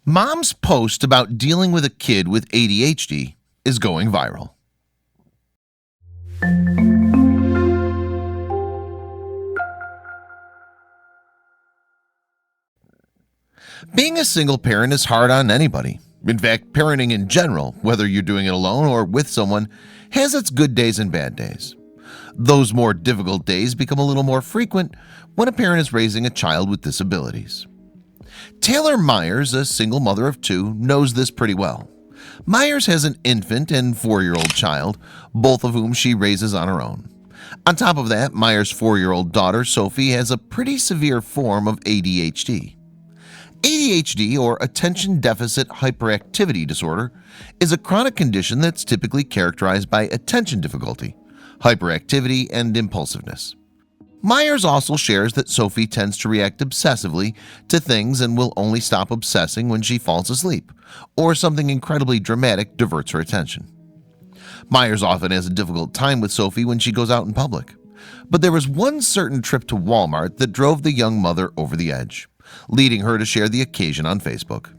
Mom's post about dealing with a kid with ADHD is going viral. Being a single parent is hard on anybody. In fact, parenting in general, whether you're doing it alone or with someone, has its good days and bad days. Those more difficult days become a little more frequent when a parent is raising a child with disabilities. Taylor Myers, a single mother of two, knows this pretty well. Myers has an infant and 4-year-old child, both of whom she raises on her own. On top of that, Myers' 4-year-old daughter, Sophie, has a pretty severe form of ADHD. ADHD, or Attention Deficit Hyperactivity Disorder, is a chronic condition that's typically characterized by attention difficulty, hyperactivity, and impulsiveness. Myers also shares that Sophie tends to react obsessively to things and will only stop obsessing when she falls asleep, or something incredibly dramatic diverts her attention. Myers often has a difficult time with Sophie when she goes out in public, but there was one certain trip to Walmart that drove the young mother over the edge, leading her to share the occasion on Facebook.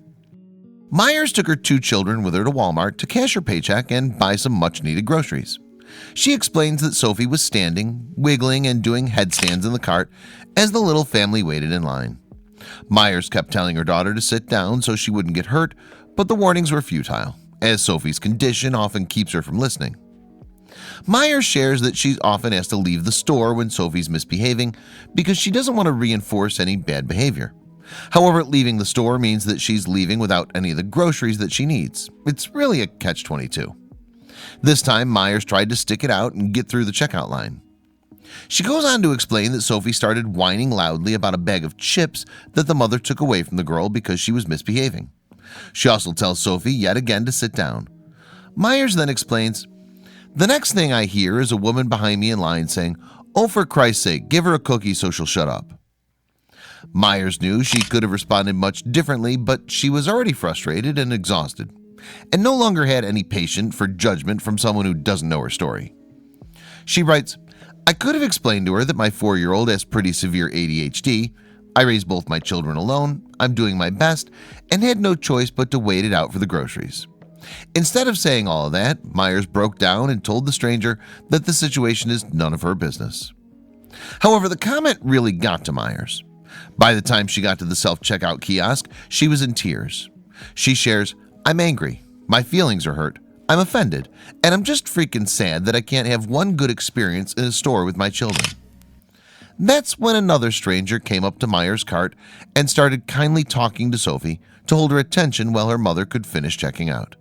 Myers took her 2 children with her to Walmart to cash her paycheck and buy some much-needed groceries. She explains that Sophie was standing, wiggling, and doing headstands in the cart as the little family waited in line. Myers kept telling her daughter to sit down so she wouldn't get hurt, but the warnings were futile, as Sophie's condition often keeps her from listening. Myers shares that she's often asked to leave the store when Sophie's misbehaving because she doesn't want to reinforce any bad behavior. However, leaving the store means that she's leaving without any of the groceries that she needs. It's really a catch-22. This time, Myers tried to stick it out and get through the checkout line. She goes on to explain that Sophie started whining loudly about a bag of chips that the mother took away from the girl because she was misbehaving. She also tells Sophie yet again to sit down. Myers then explains, "The next thing I hear is a woman behind me in line saying, 'Oh, for Christ's sake, give her a cookie so she'll shut up.'" Myers knew she could have responded much differently, but she was already frustrated and exhausted, and no longer had any patience for judgment from someone who doesn't know her story. She writes, "I could have explained to her that my 4-year-old has pretty severe ADHD. I raise both my children alone, I'm doing my best, and had no choice but to wait it out for the groceries." Instead of saying all of that, Myers broke down and told the stranger that the situation is none of her business. However, the comment really got to Myers. By the time she got to the self-checkout kiosk, she was in tears. She shares, "I'm angry, my feelings are hurt, I'm offended, and I'm just freaking sad that I can't have one good experience in a store with my children." That's when another stranger came up to Myers' cart and started kindly talking to Sophie to hold her attention while her mother could finish checking out.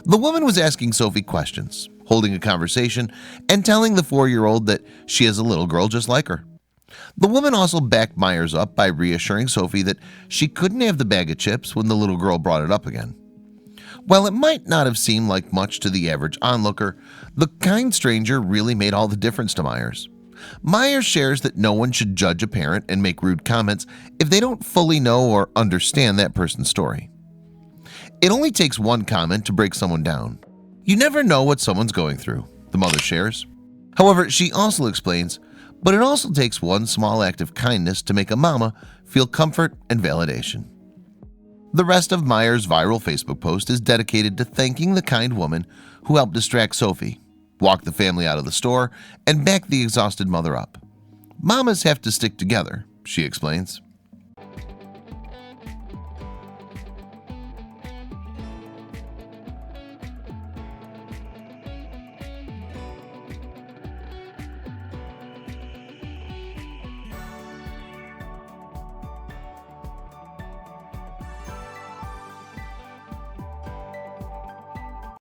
The woman was asking Sophie questions, holding a conversation, and telling the 4-year-old that she has a little girl just like her. The woman also backed Myers up by reassuring Sophie that she couldn't have the bag of chips when the little girl brought it up again. While it might not have seemed like much to the average onlooker, the kind stranger really made all the difference to Myers. Myers shares that no one should judge a parent and make rude comments if they don't fully know or understand that person's story. It only takes one comment to break someone down. You never know what someone's going through, the mother shares. However, she also explains, but it also takes one small act of kindness to make a mama feel comfort and validation. The rest of Myers' viral Facebook post is dedicated to thanking the kind woman who helped distract Sophie, walk the family out of the store, and back the exhausted mother up. Mamas have to stick together, she explains.